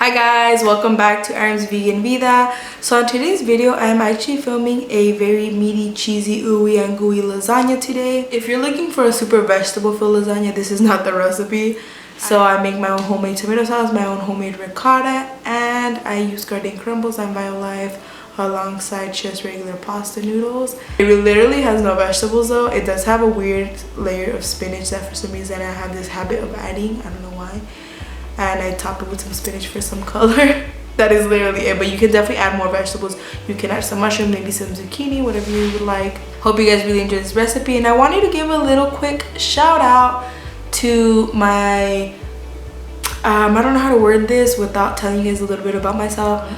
Hi guys, welcome back to Airam's Vegan Vida. So in today's video, I'm actually filming a very meaty, cheesy, ooey and gooey lasagna today. If you're looking for a super vegetable filled lasagna, this is not the recipe. So I make my own homemade tomato sauce, my own homemade ricotta, and I use garden crumbles and BioLife alongside just regular pasta noodles. It literally has no vegetables though. It does have a weird layer of spinach that for some reason I have this habit of adding. I don't know why. And I top it with some spinach for some color. That is literally it, but you can definitely add more vegetables. You can add some mushroom, maybe some zucchini, whatever you would like. Hope you guys really enjoy this recipe, and I wanted to give a little quick shout out to my I don't know how to word this without telling you guys a little bit about myself.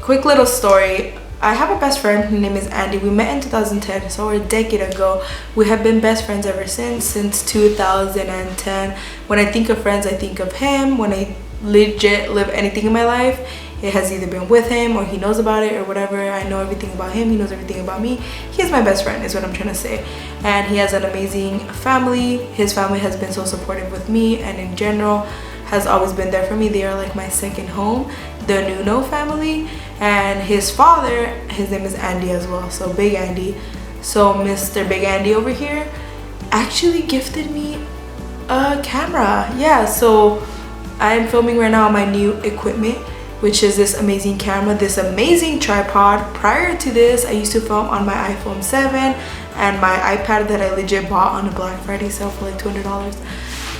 Quick little story. I have a best friend. Her name is Andy. We met in 2010, so a decade ago. We have been best friends ever since 2010. When I think of friends, I think of him. When I legit live anything in my life, it has either been with him or he knows about it or whatever. I know everything about him. He knows everything about me. He is my best friend is what I'm trying to say. And he has an amazing family. His family has been so supportive with me and in general has always been there for me. They are like my second home, the Nuno family. And his father, his name is Andy as well, so Big Andy. So Mr. Big Andy over here actually gifted me a camera. Yeah, so I'm filming right now on my new equipment, which is this amazing camera, this amazing tripod. Prior to this, I used to film on my iPhone 7 and my iPad that I legit bought on a Black Friday sale for like $200,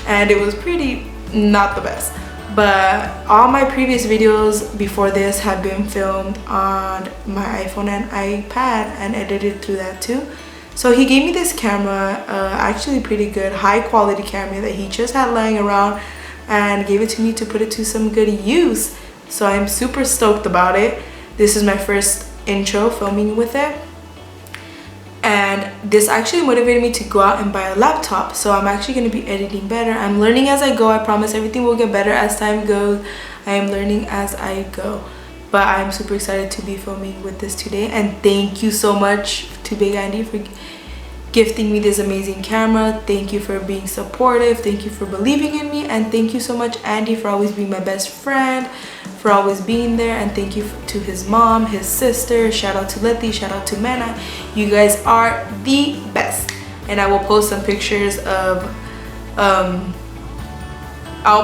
and it was pretty not the best. But all my previous videos before this have been filmed on my iPhone and iPad and edited through that too. So he gave me this camera, actually pretty good, high quality camera that he just had lying around, and gave it to me to put it to some good use. So I'm super stoked about it. This is my first intro filming with it. And this actually motivated me to go out and buy a laptop, so I'm actually going to be editing better. I'm learning as I go. I promise everything will get better as time goes. I am learning as I go, but I'm super excited to be filming with this today. And thank you so much to Big Andy for gifting me this amazing camera. Thank you for being supportive. Thank you for believing in me, and thank you so much Andy for always being my best friend, for always being there. And thank you to his mom, his sister. Shout out to Letty, shout out to Mena. You guys are the best. And I will post some pictures of I'll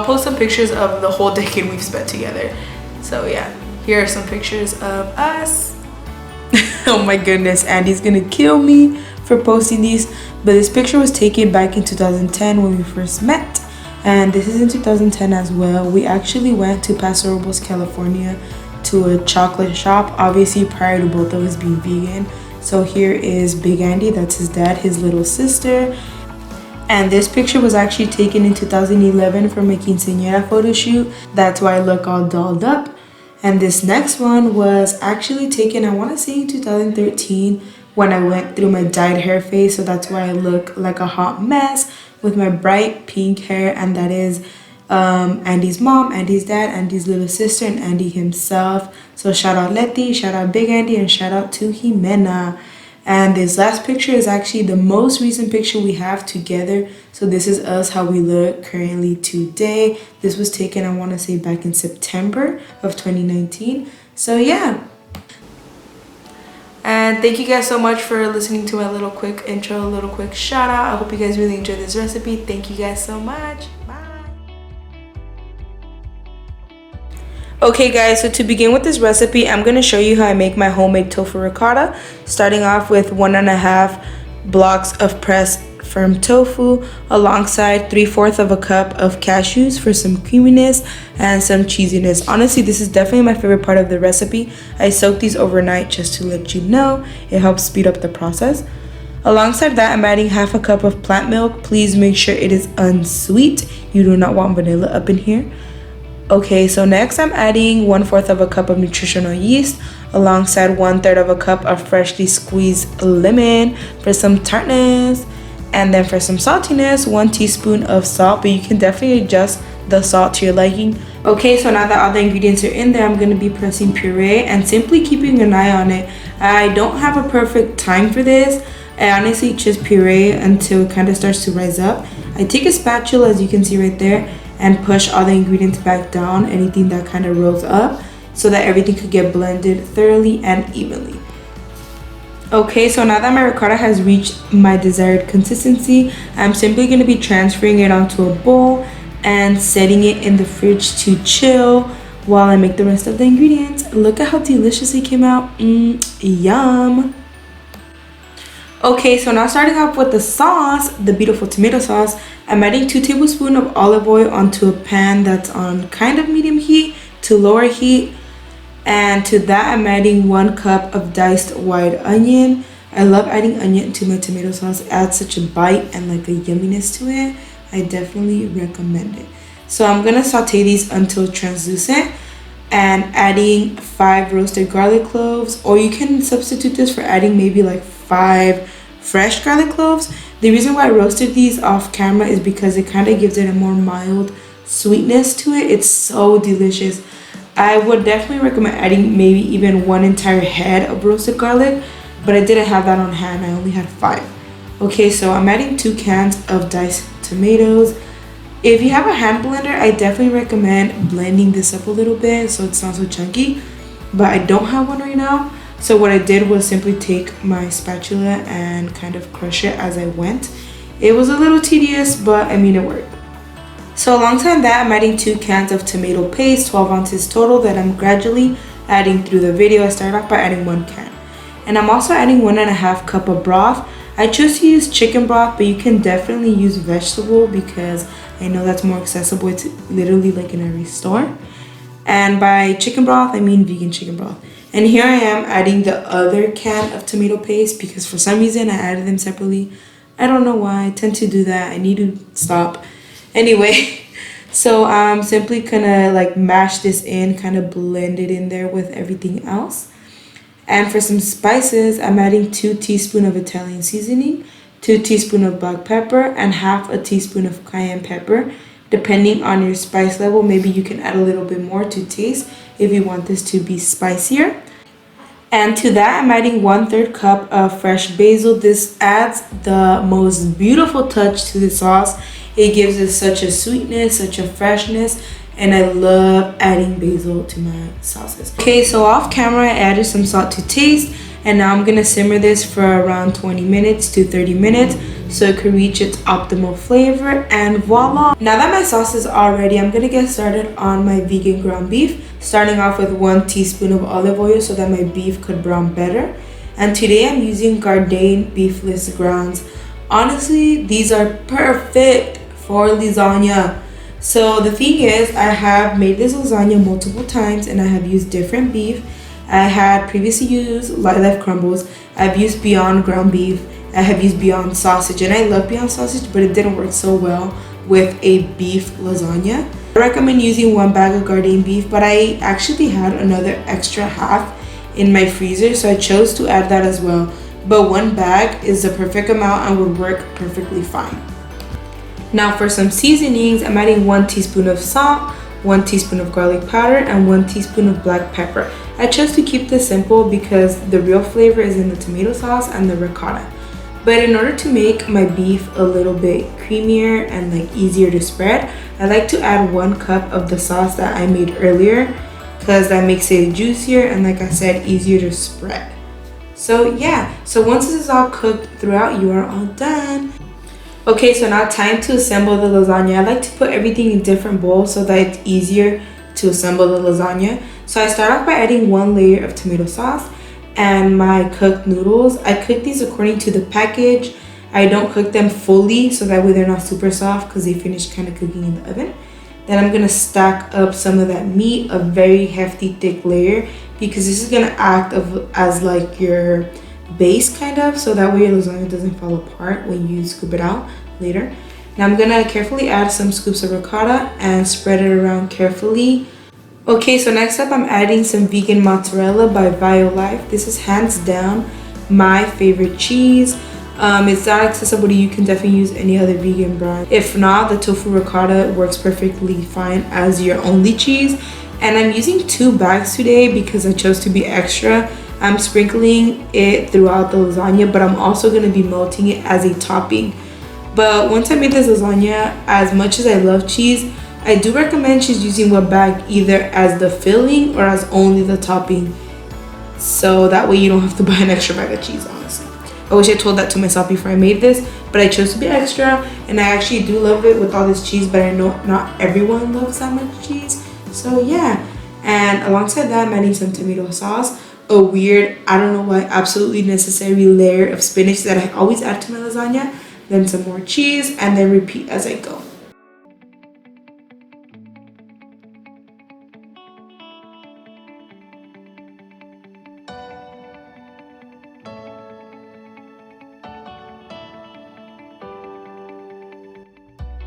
post some pictures of the whole decade we've spent together. So yeah, here are some pictures of us. Oh my goodness, Andy's gonna kill me for posting these, but this picture was taken back in 2010 when we first met, and this is in 2010 as well. We actually went to Paso Robles, California to a chocolate shop, obviously prior to both of us being vegan. So here is Big Andy, that's his dad, his little sister. And this picture was actually taken in 2011 for my quinceañera photo shoot. That's why I look all dolled up. And this next one was actually taken, I want to say in 2013, when I went through my dyed hair phase. So that's why I look like a hot mess with my bright pink hair. And that is Andy's mom, Andy's dad, Andy's little sister, and Andy himself. So shout out Letty, shout out Big Andy, and shout out to Jimena. And this last picture is actually the most recent picture we have together. So this is us, how we look currently today. This was taken, I want to say, back in September of 2019. So yeah. And thank you guys so much for listening to my little quick intro, a little quick shout out. I hope you guys really enjoyed this recipe. Thank you guys so much. Okay guys, so to begin with this recipe, I'm going to show you how I make my homemade tofu ricotta, starting off with 1.5 blocks of pressed firm tofu alongside 3/4 of a cup of cashews for some creaminess and some cheesiness. Honestly, this is definitely my favorite part of the recipe. I soaked these overnight just to let you know. It helps speed up the process. Alongside that, I'm adding 1/2 cup of plant milk. Please make sure it is unsweet. You do not want vanilla up in here. Okay, so next I'm adding 1/4 of a cup of nutritional yeast alongside 1/3 of a cup of freshly squeezed lemon for some tartness. And then for some saltiness, 1 teaspoon of salt, but you can definitely adjust the salt to your liking. Okay, so now that all the ingredients are in there, I'm going to be pressing puree and simply keeping an eye on it. I don't have a perfect time for this. I honestly just puree until it kind of starts to rise up. I take a spatula, as you can see right there, and push all the ingredients back down, anything that kind of rose up, so that everything could get blended thoroughly and evenly. Okay, so now that my ricotta has reached my desired consistency, I'm simply going to be transferring it onto a bowl and setting it in the fridge to chill while I make the rest of the ingredients. Look at how delicious it came out. Yum. Okay, so now starting off with the sauce, the beautiful tomato sauce, I'm adding 2 tablespoons of olive oil onto a pan that's on kind of medium heat to lower heat. And to that, I'm adding 1 cup of diced white onion. I love adding onion to my tomato sauce. It adds such a bite and like a yumminess to it. I definitely recommend it. So I'm gonna saute these until translucent and adding 5 roasted garlic cloves, or you can substitute this for adding maybe like 5 fresh garlic cloves. The reason why I roasted these off camera is because it kind of gives it a more mild sweetness to it. It's so delicious. I would definitely recommend adding maybe even 1 entire head of roasted garlic, but I didn't have that on hand. I only had 5. Okay, so I'm adding 2 cans of diced tomatoes. If you have a hand blender, I definitely recommend blending this up a little bit so it's not so chunky, but I don't have one right now. So what I did was simply take my spatula and kind of crush it as I went. It was a little tedious, but I mean, it worked. So alongside that, I'm adding 2 cans of tomato paste, 12 ounces total, that I'm gradually adding through the video. I started off by adding 1 can. And I'm also adding 1.5 cup of broth. I chose to use chicken broth, but you can definitely use vegetable because I know that's more accessible. It's literally like in every store. And by chicken broth, I mean vegan chicken broth. And here I am adding the other can of tomato paste because for some reason I added them separately. I don't know why. I tend to do that. I need to stop. Anyway, so I'm simply gonna like mash this in, kind of blend it in there with everything else. And for some spices, I'm adding 2 teaspoons of Italian seasoning, 2 teaspoons of black pepper, and half a teaspoon of cayenne pepper. Depending on your spice level, maybe you can add a little bit more to taste if you want this to be spicier. And to that, I'm adding 1/3 cup of fresh basil. This adds the most beautiful touch to the sauce. It gives it such a sweetness, such a freshness, and I love adding basil to my sauces. Okay, so off camera, I added some salt to taste, and now I'm gonna simmer this for around 20 minutes to 30 minutes so it could reach its optimal flavor, and voila. Now that my sauce is all ready, I'm gonna get started on my vegan ground beef, starting off with 1 teaspoon of olive oil so that my beef could brown better. And today I'm using Gardein beefless grounds. Honestly, these are perfect for lasagna. So the thing is, I have made this lasagna multiple times and I have used different beef. I had previously used Life Crumbles. I've used Beyond ground beef. I have used Beyond sausage, and I love Beyond sausage, but it didn't work so well with a beef lasagna. I recommend using 1 bag of Gardein beef, but I actually had another extra half in my freezer, so I chose to add that as well. But 1 bag is the perfect amount and would work perfectly fine. Now for some seasonings, I'm adding 1 teaspoon of salt, 1 teaspoon of garlic powder, and 1 teaspoon of black pepper. I chose to keep this simple because the real flavor is in the tomato sauce and the ricotta. But in order to make my beef a little bit creamier and like easier to spread, I like to add 1 cup of the sauce that I made earlier because that makes it juicier and, like I said, easier to spread. So yeah, so once this is all cooked throughout, you are all done. Okay, so now time to assemble the lasagna. I like to put everything in different bowls so that it's easier to assemble the lasagna. So I start off by adding 1 layer of tomato sauce and my cooked noodles. I cook these according to the package. I don't cook them fully so that way they're not super soft because they finish kind of cooking in the oven. Then I'm gonna stack up some of that meat, a very hefty thick layer, because this is gonna act as like your base kind of, so that way your lasagna doesn't fall apart when you scoop it out later. Now I'm gonna carefully add some scoops of ricotta and spread it around carefully. Okay, so next up I'm adding some vegan mozzarella by Violife. This is hands down my favorite cheese. It's not accessible to you. You can definitely use any other vegan brand. If not, the tofu ricotta works perfectly fine as your only cheese. And I'm using 2 bags today because I chose to be extra. I'm sprinkling it throughout the lasagna, but I'm also going to be melting it as a topping. But once I made this lasagna, as much as I love cheese, I do recommend just using one bag either as the filling or as only the topping, so that way you don't have to buy an extra bag of cheese. Honestly, I wish I told that to myself before I made this, but I chose to be extra, and I actually do love it with all this cheese, but I know not everyone loves that much cheese. So yeah, and alongside that, I'm adding some tomato sauce, a weird, I don't know why, absolutely necessary layer of spinach that I always add to my lasagna, then some more cheese, and then repeat as I go.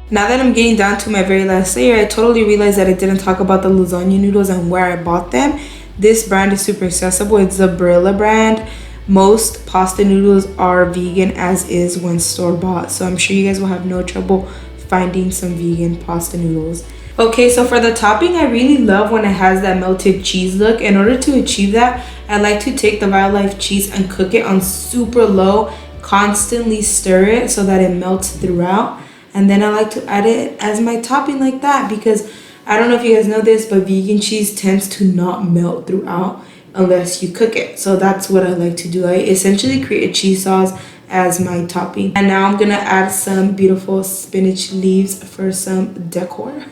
Now that I'm getting down to my very last layer, I totally realized that I didn't talk about the lasagna noodles and where I bought them. This brand is super accessible. It's the Barilla brand. Most pasta noodles are vegan as is when store-bought, so I'm sure you guys will have no trouble finding some vegan pasta noodles. Okay, so for the topping, I really love when it has that melted cheese look. In order to achieve that, I like to take the Violife cheese and cook it on super low, constantly stir it so that it melts throughout. And then I like to add it as my topping like that, because I don't know if you guys know this, but vegan cheese tends to not melt throughout unless you cook it. So that's what I like to do. I essentially create a cheese sauce as my topping. And now I'm gonna add some beautiful spinach leaves for some decor.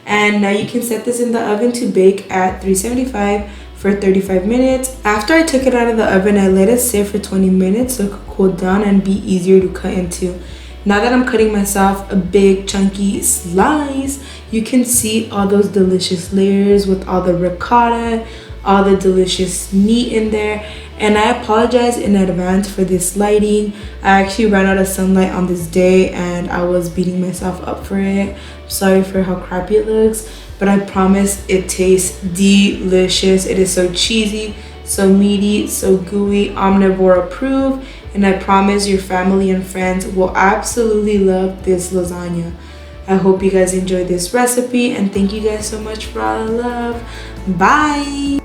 And now you can set this in the oven to bake at 375 for 35 minutes. After I took it out of the oven, I let it sit for 20 minutes so it could cool down and be easier to cut into. Now that I'm cutting myself a big chunky slice, you can see all those delicious layers with all the ricotta, all the delicious meat in there. And I apologize in advance for this lighting. I actually ran out of sunlight on this day and I was beating myself up for it. Sorry for how crappy it looks, but I promise it tastes delicious. It is so cheesy, so meaty, so gooey, omnivore approved. And I promise your family and friends will absolutely love this lasagna. I hope you guys enjoyed this recipe, and thank you guys so much for all the love. Bye!